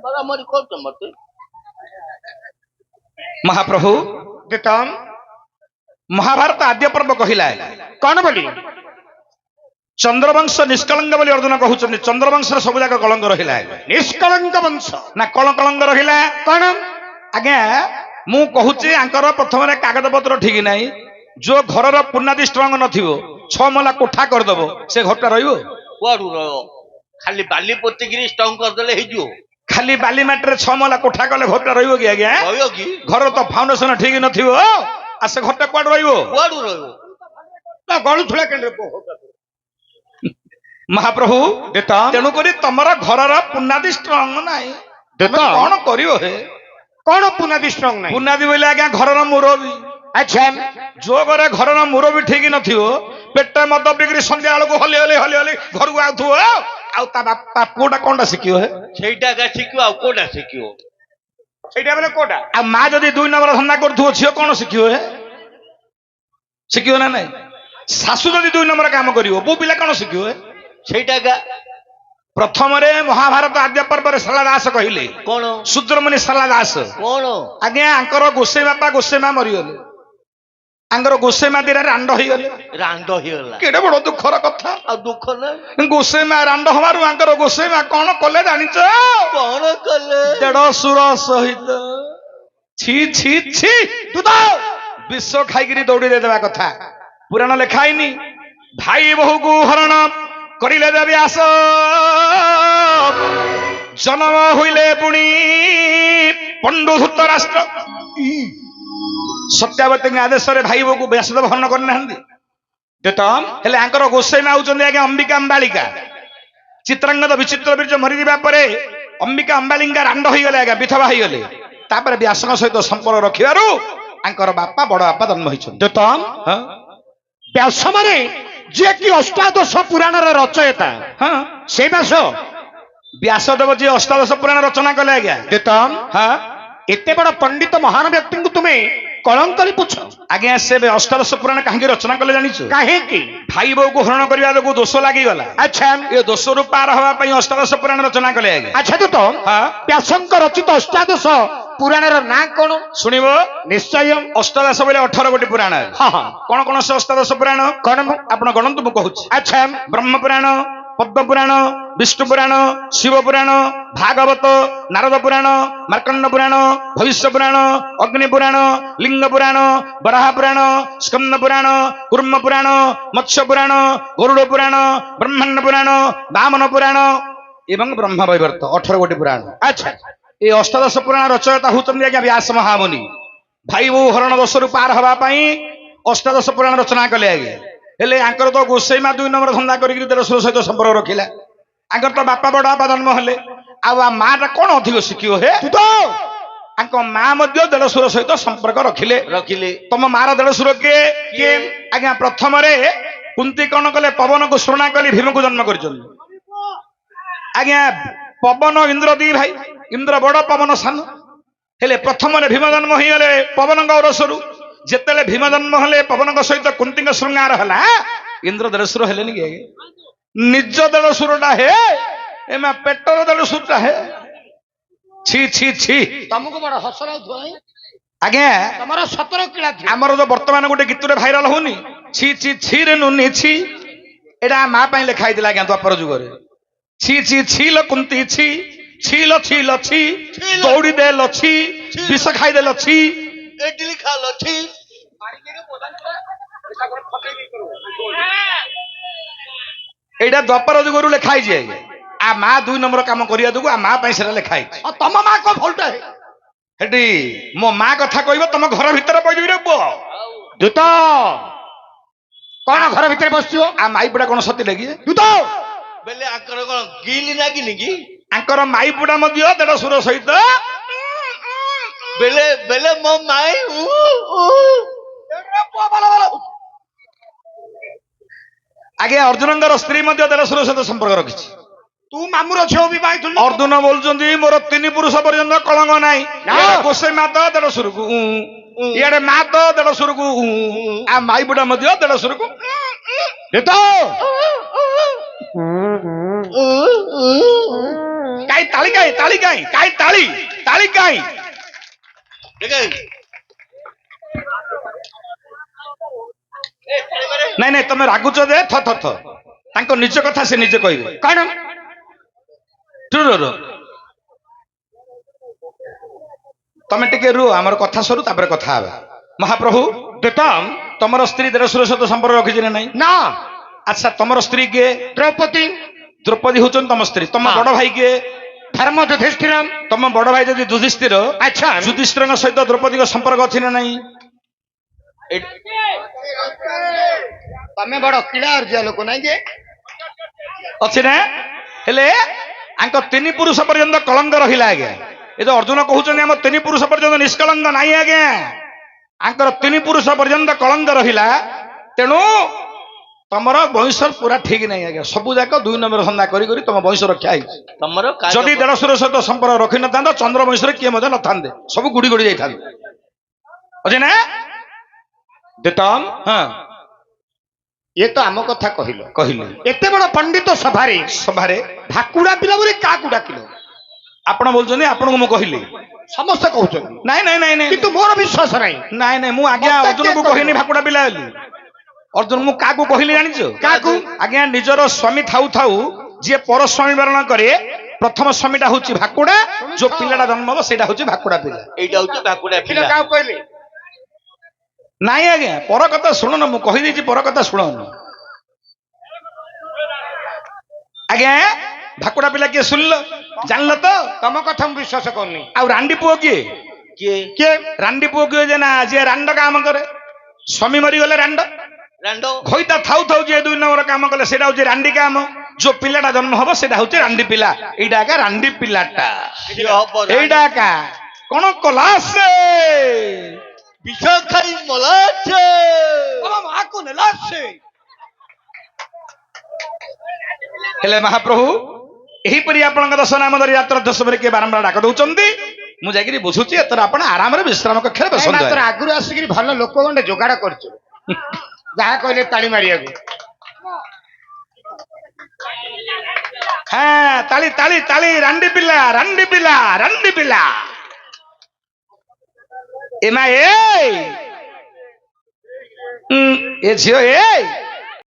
ମରାମରି କରୁଛ ମତେ? ମହାପ୍ରଭୁ ଦେଖ ମହାଭାରତ ଆଦ୍ୟ ପର୍ବ କହିଲା କଣ ବୋଲି? ଚନ୍ଦ୍ରବଂଶ ନିଷ୍କଳଙ୍କ ବୋଲି ଅର୍ଜୁନ କହୁଛନ୍ତି। ଚନ୍ଦ୍ରବଂଶର ସବୁ ଯାକ କଳଙ୍କ ରହିଲା। ନିଷ୍କଳଙ୍କ ବଂଶ ନା କଣ କଳଙ୍କ ରହିଲା? କଣ? ଆଜ୍ଞା ମୁଁ କହୁଛି ଆଙ୍କର ପ୍ରଥମରେ କାଗଜ ପତ୍ର ଠିକ ନାହିଁ। ଯୋଉ ଘରର ପୁନାଦି ଷ୍ଟ୍ରଙ୍ଗ ନଥିବ, 6 ମହଲା କୋଠା କରିଦବ, ସେ ଘରଟା ରହିବ? କୁଆଡୁ ରହିବ? ଖାଲି ବାଲି ପୋତିକିରି ଷ୍ଟଙ୍ଗ କରିଦେଲେ ହେଇଯିବ? ଖାଲି ବାଲି ମାଟିରେ 6 ମହଲା କୋଠା କଲେ ଘରଟା ରହିବ କି ଆଜ୍ଞା? ରହିବ କି? ଘରର ତ ଫାଉଣ୍ଡେସନ ଠିକ ନଥିବ, ଆଉ ସେ ଘରଟା କୁଆଡୁ ରହିବ? କୁଆଡୁ ରହିବ? ନା ଗଳୁଥୁଳା କେଣ୍ଡରେ ମହାପ୍ରଭୁ ଦେଖ ତେଣୁକରି ତମର ଘରର ପୁନାଦି ଷ୍ଟ୍ରଙ୍ଗ ନାହିଁ, ଦେଖ ତମେ କଣ କରିବ ହେ? କଣ ପୁନାଦି ଷ୍ଟ୍ରଙ୍ଗ ନାହିଁ? ପୁନାଦି ବୋଇଲେ ଆଜ୍ଞା ଘରର ମୁରବୀ। ଆଚ୍ଛା ଯୋଉ ଘରେ ଘରର ମୁରବୀ ଠିକ ନଥିବ, ପେଟ ମଦ ବିକ୍ରି ସନ୍ଧ୍ୟା ବେଳକୁ ହଲି ହଲି ହଲି ହଲି ଘରକୁ ଆଉଥିବ, ଆଉ ତା ବାପା ପୁଅଟା କଣଟା ଶିଖିବ ହେ? ସେଇଟା ଏକା ଶିଖିବ, ଆଉ କୋଉଟା ଶିଖିବ? ସେଇଟା ମାନେ କୋଉଟା? ଆଉ ମା ଯଦି 2 ନମ୍ବର ଧନ୍ଦା କରୁଥିବ, ଝିଅ କଣ ଶିଖିବ ହେ? ଶିଖିବ ନା ନାଇଁ? ଶାଶୁ ଯଦି 2 ନମ୍ବର କାମ କରିବ, ବୋଉ ପିଲା କଣ ଶିଖିବ ହେ? ସେଇଟା ଏକା। ପ୍ରଥମରେ ମହାଭାରତ ଆଦ୍ୟ ପର୍ବରେ ଶାଲା ଦାସ କହିଲେ, କଣ? ଶୂଦ୍ରମୁନି ଶାଲା ଦାସ। କଣ? ଆଜ୍ଞା ଆଙ୍କର ଗୋସେଇ ବାପା ଗୋସେଇ ମା ମରିଗଲେ, ଆଙ୍କର ଗୋସେଇ ମା ଦିଟା ରାଣ୍ଡ ହେଇଗଲେ। ରାଣ୍ଡ ହେଇଗଲା। କେଡେ ବଡ ଦୁଃଖର କଥା। ଆଉ ଦୁଃଖ ନାହିଁ? ଗୋସେଇ ମା ରାଣ୍ଡ ହବାରୁ ଆଙ୍କର ଗୋସେଇ ମା କଣ କଲେ ଜାଣିଛ? କଣ କଲେ? ଦେଢଶୁର ସହିତ ଛି ଛି ଛି ବିଷ ଖାଇକିରି ଦୌଡ଼ି ଦେଇଦେବା କଥା। ପୁରାଣ ଲେଖା ହେଇନି? ଭାଇ ବୋହୂକୁ ହରଣ କରିଲେ ଦେବି ଆସ, ଜନ୍ମ ହୋଇଲେ ପୁଣି ପଣ୍ଡୁ ଧୂତ ରାଷ୍ଟ୍ର। ସତ୍ୟାବତୀଙ୍କ ଆଦେଶରେ ଭାଇ ବୋହୂକୁ ବ୍ୟାସଦେବ ହରଣ କରିନାହାନ୍ତି? ହେଲେ ଆଙ୍କର ଗୋସେଇ ମା ହଉଛନ୍ତି ଆଜ୍ଞା ଅମ୍ବିକା ଅମ୍ବାଳିକା। ଚିତ୍ରାଙ୍ଗଦ ବିଚିତ୍ର ବୀର୍ଯ୍ୟ ମରିଯିବା ପରେ ଅମ୍ବିକା ଅମ୍ବାଲିଙ୍କା ରାଣ୍ଡ ହେଇଗଲେ ଆଜ୍ଞା, ବିଧବା ହେଇଗଲେ। ତାପରେ ବ୍ୟାସଙ୍କ ସହିତ ସମ୍ପର୍କ ରଖିବାରୁ ତାଙ୍କର ବାପା ବଡ ବାପା ଜନ୍ମ ହେଇଛନ୍ତି। ଦତ୍ତମ ହଁ ବ୍ୟାସ ମାନେ ଯିଏ କି ଅଷ୍ଟାଦଶ ପୁରାଣର ରଚୟିତା, ହଁ ସେ ବ୍ୟାସ। ବ୍ୟାସଦେବ ଯିଏ ଅଷ୍ଟାଦଶ ପୁରାଣ ରଚନା କଲେ ଆଜ୍ଞା। ଦତ୍ତମ ହଁ ଏତେ ବଡ ପଣ୍ଡିତ ମହାନ ବ୍ୟକ୍ତିଙ୍କୁ ତୁମେ କଳଙ୍କରେ ପୁଛ ଆଜ୍ଞା, ସେ ଅଷ୍ଟାଦଶ ପୁରାଣ କାହିଁକି ରଚନା କଲେ ଜାଣିଛୁ? କାହିଁକି? ଭାଇ ବୋଉକୁ ହରଣ କରିବା ଯୋଗୁ ଦୋଷ ଲାଗିଗଲା। ଆଚ୍ଛା ଏ ଦୋଷରୁ ପାର ହବା ପାଇଁ ଅଷ୍ଟାଦଶ ପୁରାଣ ରଚନା କଲେ ଆଜ୍ଞା। ଆଚ୍ଛା ଦତ୍ତମ ହଁ ବ୍ୟାସଙ୍କ ରଚିତ ଅଷ୍ଟାଦଶ ପୁରାଣର ନାଁ କଣ? ଶୁଣିବ, ନିଶ୍ଚୟ। ଅଷ୍ଟାଦଶ ବୋଲେ 18 ଗୋଟି ପୁରାଣ। ହଁ ହଁ କଣ କଣ ସେ ଅଷ୍ଟାଦଶ ପୁରାଣ? କଣ? ଆପଣ ଗଣନ୍ତୁ, ମୁଁ କହୁଛି। ଆଚ୍ଛା ବ୍ରହ୍ମ ପୁରାଣ, ପଦ୍ମ ପୁରାଣ, ବିଷ୍ଣୁ ପୁରାଣ, ଶିବ ପୁରାଣ, ଭାଗବତ, ନାରଦ ପୁରାଣ, ମାର୍କଣ୍ଡ ପୁରାଣ, ଭବିଷ୍ୟ ପୁରାଣ, ଅଗ୍ନି ପୁରାଣ, ଲିଙ୍ଗ ପୁରାଣ, ବରାହ ପୁରାଣ, ସ୍କନ୍ଦ ପୁରାଣ, କୁର୍ମ ପୁରାଣ, ମତ୍ସ୍ୟ ପୁରାଣ, ଗରୁଡ଼ ପୁରାଣ, ବ୍ରହ୍ମାଣ୍ଡ ପୁରାଣ, ବାମନ ପୁରାଣ ଏବଂ ବ୍ରହ୍ମ ବୈବର୍ତ, 18 ଗୋଟି ପୁରାଣ। ଆଚ୍ଛା এই অষ্টাদশ পুরাণ রচয়িতা হচ্ছেন আজ্ঞা ব্যাস মহামুনি। ভাই বউ হରଣ দୋଷରୁ ପାର ହବା ପାଇଁ ଅଷ୍ଟାଦଶ ପୁରାଣ ରଚନା କଲେ ଆଜ୍ଞା। ହେଲେ ଆଙ୍କର ତ ଗୋସେଇ ମା 2 ନମ୍ବର ଧନ୍ଦା କରିକି ଦେଢ଼ଶୁର ସହିତ ସମ୍ପର୍କ ରଖିଲା। ଆଙ୍କର ତ ବାପା ବଡ ବାପା ଜନ୍ମ ହେଲେ, ଆଉ ମା ଟା କଣ ଅଧିକ ଶିଖିବ ହେ? ଆଙ୍କ ମା ମଧ୍ୟ ଦେଢ଼ଶୁର ସହିତ ସମ୍ପର୍କ ରଖିଲେ। ତମ ମାର ଦେଢ଼ଶୁର କିଏ? କିଏ? ଆଜ୍ଞା ପ୍ରଥମରେ କୁନ୍ତି କଣ କଲେ, ପବନକୁ ଶୁଣା କରି ଭୀମକୁ ଜନ୍ମ କରିଛନ୍ତି। ଆଜ୍ଞା ପବନ ଇନ୍ଦ୍ର ଦି ଭାଇ, ଇନ୍ଦ୍ର ବଡ ପବନ ସାନ। ହେଲେ ପ୍ରଥମରେ ଭୀମ ଜନ୍ମ ହେଇଗଲେ ପବନଙ୍କ ଔରସରୁ। ଯେତେବେଳେ ଭୀମ ଜନ୍ମ ହେଲେ ପବନଙ୍କ ସହିତ କୁନ୍ତୀଙ୍କ ଶୃଙ୍ଗାର ହେଲା, ଇନ୍ଦ୍ର ଦେଢ଼ଶୁର ହେଲେନି କି ଆଜ୍ଞା? ନିଜ ଦେଢ଼ଶୁରଟା ହେ, ଏମା ପେଟର ଦେଢ଼ଶୁରଟା ହେ। ଛି ଛି ଛି। ତମକୁ ବଡ ହସ ଲାଗୁଥିବ ଆଜ୍ଞା ତମର 17 କିଳା ଥିବ। ଆମର ଯୋଉ ବର୍ତ୍ତମାନ ଗୋଟେ ଗୀତରେ ଭାଇରାଲ ହଉନି, ଛି ଛି ଛି ରେ ନୁନି ଛି, ଏଇଟା ମା ପାଇଁ ଲେଖା ହେଇଥିଲା ଆଜ୍ଞା ଦ୍ୱାପର ଯୁଗରେ। ଛି ଛି ଛି ଲ କୁନ୍ତି ଛି, ଛି ଲ ଛି ଲ ଛି, ଦୌଡ଼ି ଦେ ଲଛି, ବିଷ ଖାଇଦେ ଲଛି। এইটা ଦ୍ୱାପର ଯୁଗରୁ ଲେଖା ହେଇଛି ଆଜ୍ଞା। ଆ ମା 2 ନମ୍ବର କାମ କରିବା ଯୋଗୁ ଆ ମା ପାଇଁ ସେଟା ଲେଖା ହେଇଛି। ତମ ମା କଣ ଭଲଟା ହେ? ସେଠି ମୋ ମା କଥା କହିବ, ତମ ଘର ଭିତରେ ପଇଯିବି ରେ ପୁଅ। ଦୂତ କଣ ଘର ଭିତରେ ବସିବ? ଆ ମାଇପୁଡା କଣ ସତୀ ଲାଗି? ଦୂତ ବେଲେ ଆଙ୍କର କଣ ଗିଲି ଲାଗିନି କି? ଆଙ୍କର ମାଇପୁଡା ମଧ୍ୟ ଦେଢ଼ଶୁର ସହିତ ବେଲେ ବେଲେ ମୋ ମାଇ ଆଜ୍ଞା ଅର୍ଜୁନଙ୍କର ସ୍ତ୍ରୀ ମଧ୍ୟ ଦେଢ଼ଶୁର ସହିତ ସମ୍ପର୍କ ରଖିଛି। ତୁ ମାମୁର ଝିଅ ବି ବାଇଥିଲୁ। ଅର୍ଜୁନ ବୋଲୁଛନ୍ତି ମୋର 3 ପୁରୁଷ ପର୍ଯ୍ୟନ୍ତ କଳଙ୍କ ନାହିଁ। ଗୋସେଇ ମା ତ ଦେଢ଼ଶୁରକୁ, ଇଆଡେ ମା ତ ଦେଢ଼ଶୁରକୁ, ଆ ମାଇପୁଡା ମଧ୍ୟ ଦେଢ଼ଶୁରକୁ। କାଇଁ ତାଳି କାଇଁ ତାଳି କାଇଁ କାଇଁ ତାଳି ତାଳି କାଇଁ? ନାଇଁ ନାଇଁ ତମେ ରାଗୁଛ ଯେ ଥ ଥ ଥ। ତାଙ୍କ ନିଜ କଥା ସେ ନିଜେ କହିବେ। କଣ? ତମେ ଟିକେ ରୁହ, ଆମର କଥା ସରୁ ତାପରେ କଥା ହେବା। ମହାପ୍ରଭୁ ଦତ୍ତମ ତମର ସ୍ତ୍ରୀ ଦେଢ଼ଶୁର ସହିତ ସମ୍ପର୍କ ରଖିଛି ନା ନାଇଁ? ନା। ଆଚ୍ଛା ତମର ସ୍ତ୍ରୀ କିଏ? ଦ୍ରୌପଦୀ। ଦ୍ରୌପଦୀ ହଉଛନ୍ତି ତମ ସ୍ତ୍ରୀ। ତମ ବଡ ଭାଇ କିଏ? ଧର୍ମ ଯୁଧିଷ୍ଠିର। ତମ ବଡ ଭାଇ ଯଦି ଯୁଧିଷ୍ଠିର, ଆଚ୍ଛା ଯୁଧିଷ୍ଠିରଙ୍କ ସହିତ ଦ୍ରୌପଦୀଙ୍କ ସମ୍ପର୍କ ଅଛି ନା ନାଇଁ? ତମେ ବଡ କିଳା ଅର୍ଜିଆ ଲୋକ ନାଇଁ ଯେ? ଅଛି ନା? ହେଲେ ଆଙ୍କ 3 ପୁରୁଷ ପର୍ଯ୍ୟନ୍ତ କଳଙ୍କ ରହିଲା ଆଜ୍ଞା। ଏ ଯୋଉ ଅର୍ଜୁନ କହୁଛନ୍ତି ଆମ 3 ପୁରୁଷ ପର୍ଯ୍ୟନ୍ତ ନିଷ୍କଳଙ୍କ ନାହିଁ ଆଜ୍ଞା। ଆଙ୍କର 3 ପୁରୁଷ ପର୍ଯ୍ୟନ୍ତ କଳଙ୍କ ରହିଲା। ତେଣୁ ତମର ବଂଶ ପୁରା ଠିକ ନାହିଁ ଆଜ୍ଞା। ସବୁ ଯାକ 2 ନମ୍ବର ଧନ୍ଦା କରି କରି ତମ ବଂଶ ରକ୍ଷା ହେଇଛି। ତମର ଯଦି ଦେଢ଼ଶୁର ସହିତ ସମ୍ପର୍କ ରଖିନଥାନ୍ତ, ଚନ୍ଦ୍ର ବଂଶରେ କିଏ ମଧ୍ୟ ନଥାନ୍ତେ, ସବୁ ଗୁଡି ଗୁଡି ଯାଇଥାନ୍ତେ। ଅଛି ନା? ଦତ୍ତମ ହଁ ଇଏ ତ ଆମ କଥା କହିଲ। କହିଲେ ଏତେ ବଡ ପଣ୍ଡିତ ସଭାରେ ସଭାରେ ଭାକୁଡା ପିଲା ବୋଲି କାହାକୁ ଡାକିଲ? ଆପଣ ବୋଲୁଛନ୍ତି, ଆପଣଙ୍କୁ ମୁଁ କହିଲି। ସମସ୍ତେ କହୁଛନ୍ତି, ନାଇଁ ନାଇଁ ନାଇଁ ନାଇଁ କିନ୍ତୁ ମୋର ବିଶ୍ୱାସ ନାହିଁ। ନାଇଁ ନାଇଁ ମୁଁ ଆଜ୍ଞା ମତେ ଅର୍ଜୁନକୁ କିଏ କହିନି କହିବ? ଭାକୁଡା ପିଲା ବୋଲି। ଅର୍ଜୁନ ମୁଁ କାହାକୁ କହିଲି ଜାଣିଛ? କାହାକୁ? ଆଜ୍ଞା ନିଜର ସ୍ୱାମୀ ଥାଉ ଥାଉ ଯିଏ ପରସ୍ୱାମୀ ବରଣ କରେ, ପ୍ରଥମ ସ୍ୱାମୀଟା ହଉଛି ଭାକୁଡା। ଯୋଉ ପିଲାଟା ଜନ୍ମ ହବ ସେଇଟା ହଉଛି ଭାକୁଡା ପିଲା। এইটা হচ্ছে ভাকুড়া ପିଲା পিলা। କାହାକୁ କହିଲେ? ନାଇଁ ଆଜ୍ଞା ପର କଥା ଶୁଣନ, ମୁଁ କହିଦେଇଛି ପର କଥା ଶୁଣନ। ଆଜ୍ଞା ଭାକୁଡା ପିଲା କିଏ ଶୁଣିଲ, ଜାଣିଲ ତ? ତମ କଥା ମୁଁ ବିଶ୍ୱାସ କରୁନି। ଆଉ ରାଣ୍ଡି ପୁଅ କିଏ? କିଏ? କିଏ? ରାଣ୍ଡି ପୁଅ କିଏ ଯେ ନା ଯିଏ ରାଣ୍ଡ କାମ କରେ। ସ୍ୱାମୀ ମରିଗଲେ ରାଣ୍ଡ, ରାଣ୍ଡ। ଘଇତା ଥାଉ ଥାଉ ଯିଏ 2 ନମ୍ବର କାମ କଲେ ସେଇଟା ହଉଛି ରାଣ୍ଡି କାମ। ଯୋଉ ପିଲାଟା ଜନ୍ମ ହବ ସେଇଟା ହଉଛି ରାଣ୍ଡି ପିଲା। ଏଇଟା ଏକା ରାଣ୍ଡି ପିଲାଟା। ସିଏ ହବ ଏଇଟା ଏକା କଣ କଲା ସେ ବିଷ ଖାଇ ମଲାছে ମାକୁ ନେଲା ସେ। ହେଲେ ମହାପ୍ରଭୁ ଏହିପରି ଆପଣଙ୍କ ଦଶ ନାମ ଧରି ଯାତ୍ରା ଦଶମରେ କିଏ ବାରମ୍ବାର ଡାକ ଦଉଛନ୍ତି। ମୁଁ ଯାଇକିରି ବୁଝୁଛି ଏଥର ଆପଣ ଆରାମରେ ବିଶ୍ରାମ କକ୍ଷରେ ବସନ୍ତୁ। ମାତ୍ର ଆଗରୁ ଆସିକିରି ଭଲ ଲୋକ ଗଣ୍ଡେ ଯୋଗାଡ଼ କରୁଛୁ, ଯାହା କହିଲେ ତାଳି ମାରିବାକୁ। হ্যাঁ তালি তালি তালি রান্ডি পিলা রান্ডি পিলা রান্ডি পিলা এমা এ ঝিও এ